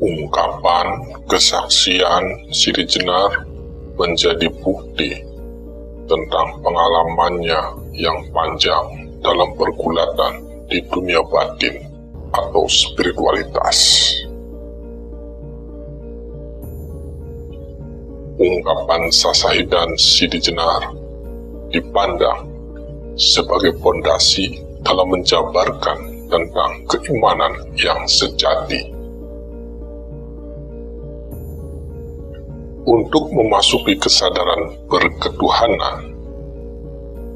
Ungkapan kesaksian Siti Jenar menjadi bukti tentang pengalamannya yang panjang dalam pergulatan di dunia batin atau spiritualitas. Ungkapan Sasahidan Siti Jenar dipandang sebagai fondasi dalam menjabarkan tentang keimanan yang sejati. Untuk memasuki kesadaran berketuhanan,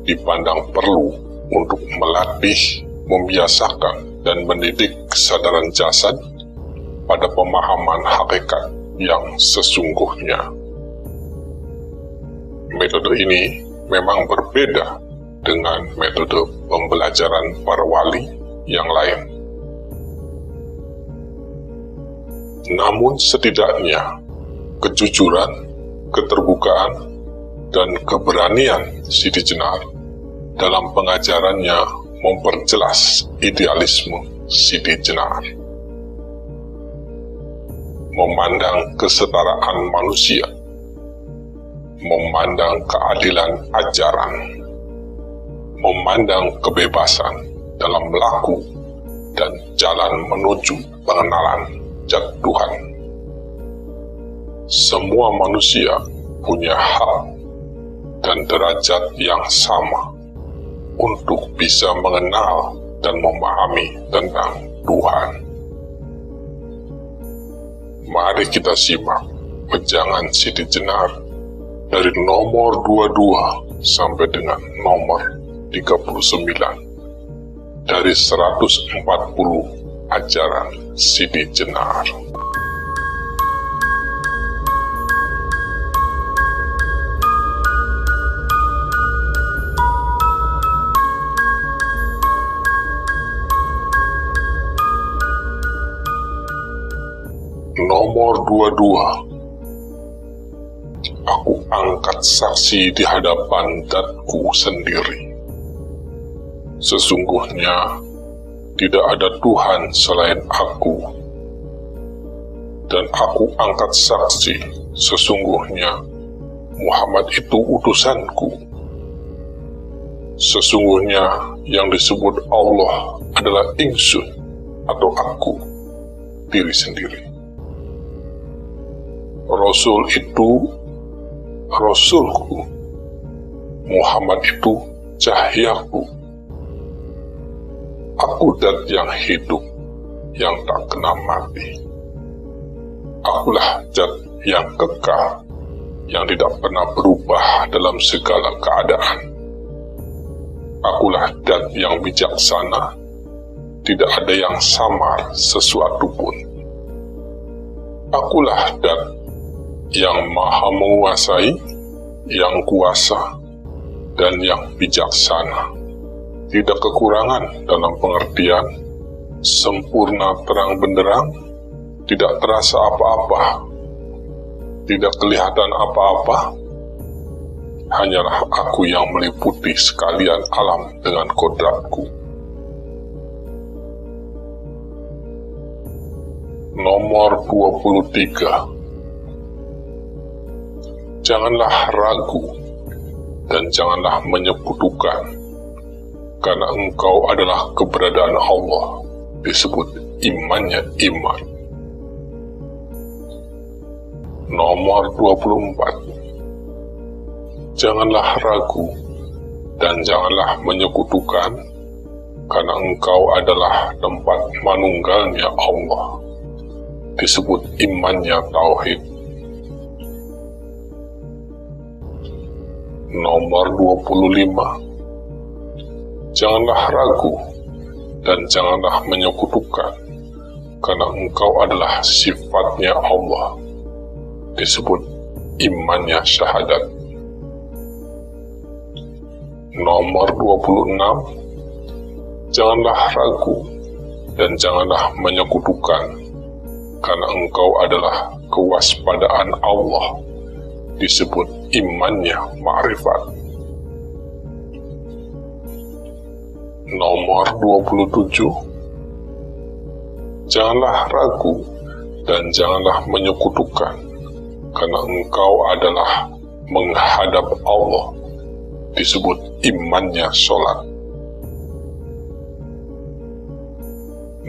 dipandang perlu untuk melatih, membiasakan, dan mendidik kesadaran jasad pada pemahaman hakikat yang sesungguhnya. Metode ini memang berbeda dengan metode pembelajaran para wali yang lain. Namun setidaknya, kejujuran, keterbukaan, dan keberanian Siti Jenar dalam pengajarannya memperjelas idealisme Siti Jenar. Memandang kesetaraan manusia, memandang keadilan ajaran, memandang kebebasan dalam laku dan jalan menuju pengenalan zat Tuhan. Semua manusia punya hak dan derajat yang sama untuk bisa mengenal dan memahami tentang Tuhan. Mari kita simak wejangan Siti Jenar dari nomor 22 sampai dengan nomor 39 dari 140 ajaran Siti Jenar. Nomor 22. Aku angkat saksi di hadapan zatku sendiri. Sesungguhnya tidak ada Tuhan selain aku. Dan aku angkat saksi, sesungguhnya Muhammad itu utusanku. Sesungguhnya yang disebut Allah adalah ingsun atau aku, diri sendiri. Rasul itu Rasulku, Muhammad itu cahayaku. Aku zat yang hidup, yang tak kena mati. Akulah zat yang kekal, yang tidak pernah berubah dalam segala keadaan. Akulah zat yang bijaksana, tidak ada yang samar sesuatu pun. Akulah zat yang maha menguasai, yang kuasa, dan yang bijaksana. Tidak kekurangan dalam pengertian, sempurna terang benderang, tidak terasa apa-apa, tidak kelihatan apa-apa. Hanyalah aku yang meliputi sekalian alam dengan kodratku. Nomor 23. Janganlah ragu dan janganlah menyekutukan, karena engkau adalah keberadaan Allah, disebut imannya iman. Nomor 24. Janganlah ragu dan janganlah menyekutukan, karena engkau adalah tempat manunggalnya Allah, disebut imannya tauhid. Nomor 25. Janganlah ragu dan janganlah menyekutukan, karena engkau adalah sifatnya Allah, disebut imannya syahadat. Nomor 26. Janganlah ragu dan janganlah menyekutukan, karena engkau adalah kewaspadaan Allah, disebut imannya ma'rifat. Nomor 27. Janganlah ragu dan janganlah menyekutukan, karena engkau adalah menghadap Allah, disebut imannya sholat.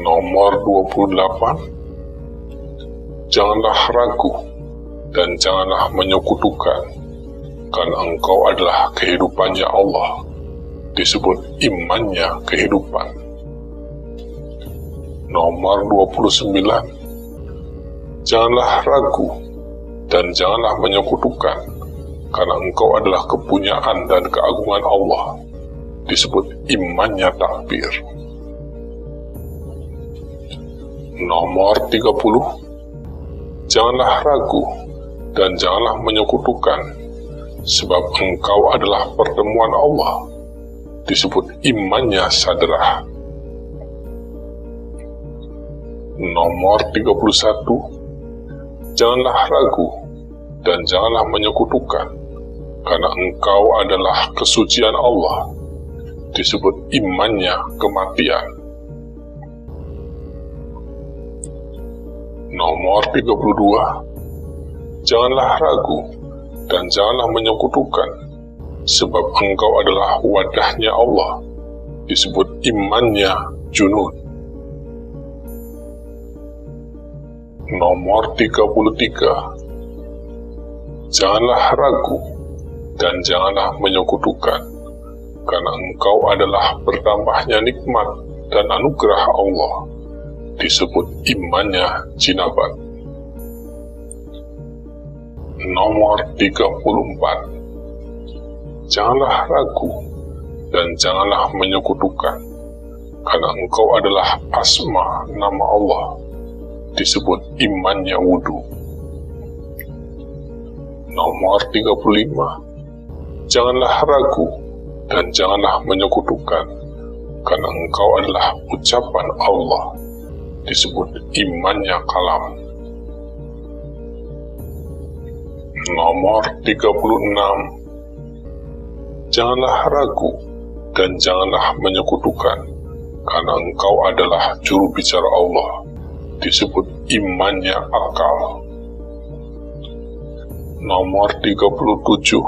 Nomor 28, janganlah ragu dan janganlah menyekutukan, karena engkau adalah kehidupannya Allah, disebut imannya kehidupan. Nomor 29, janganlah ragu dan janganlah menyekutukan, karena engkau adalah kepunyaan dan keagungan Allah, disebut imannya takbir. Nomor 30, janganlah ragu dan janganlah menyekutukan, sebab engkau adalah pertemuan Allah, disebut imannya sadrah. Nomor 31, janganlah ragu dan janganlah menyekutukan, karena engkau adalah kesucian Allah, disebut imannya kematian. Nomor 32, janganlah ragu dan janganlah menyekutukan, sebab engkau adalah wadahnya Allah, disebut imannya junud. Nomor 33, janganlah ragu dan janganlah menyekutukan, karena engkau adalah bertambahnya nikmat dan anugerah Allah, disebut imannya jinabat. Nomor 34, janganlah ragu dan janganlah menyekutukan, karena engkau adalah asma nama Allah, disebut imannya wudu. Nomor 35, janganlah ragu dan janganlah menyekutukan, karena engkau adalah ucapan Allah, disebut imannya kalam. Nomor 36, janganlah ragu dan janganlah menyekutukan, karena engkau adalah juru bicara Allah, disebut imannya akal. Nomor 37,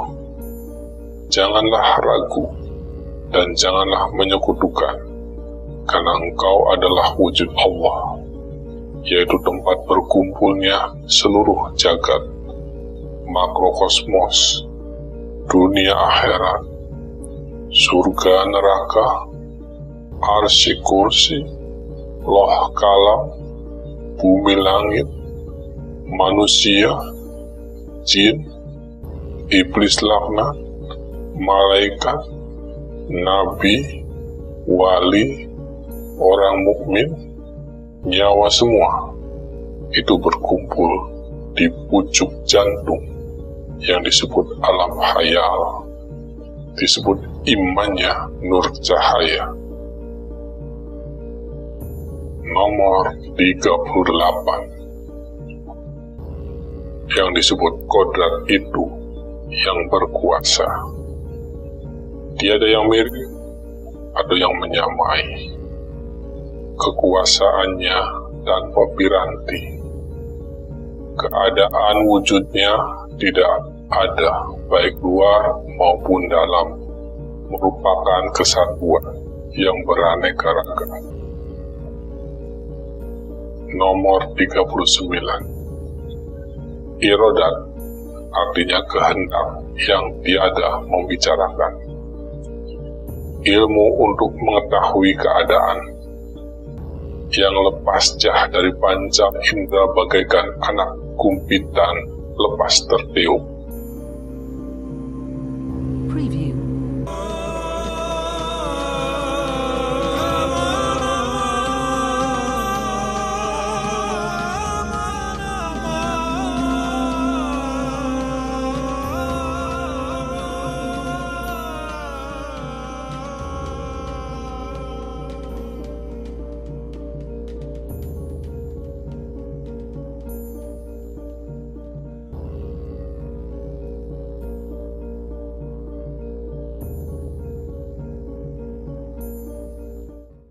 janganlah ragu dan janganlah menyekutukan, karena engkau adalah wujud Allah, yaitu tempat berkumpulnya seluruh jagat, makrokosmos, dunia akhirat, surga neraka, arsy kursi, loh kalam, bumi langit, manusia, jin, iblis laknat, malaikat, nabi, wali, orang mukmin, nyawa semua itu berkumpul di pucuk jantung yang disebut alam hayal, disebut imannya nur cahaya. Nomor 38, yang disebut kodrat itu yang berkuasa. Tiada yang mirip atau yang menyamai. Kekuasaannya tanpa piranti. Keadaan wujudnya tidak ada, baik luar maupun dalam, merupakan kesatuan yang beraneka ragam. Nomor 39, irodat artinya kehendak yang tiada membicarakan. Ilmu untuk mengetahui keadaan yang lepas jah dari panca indera bagaikan anak kumpitan lepas tertiup.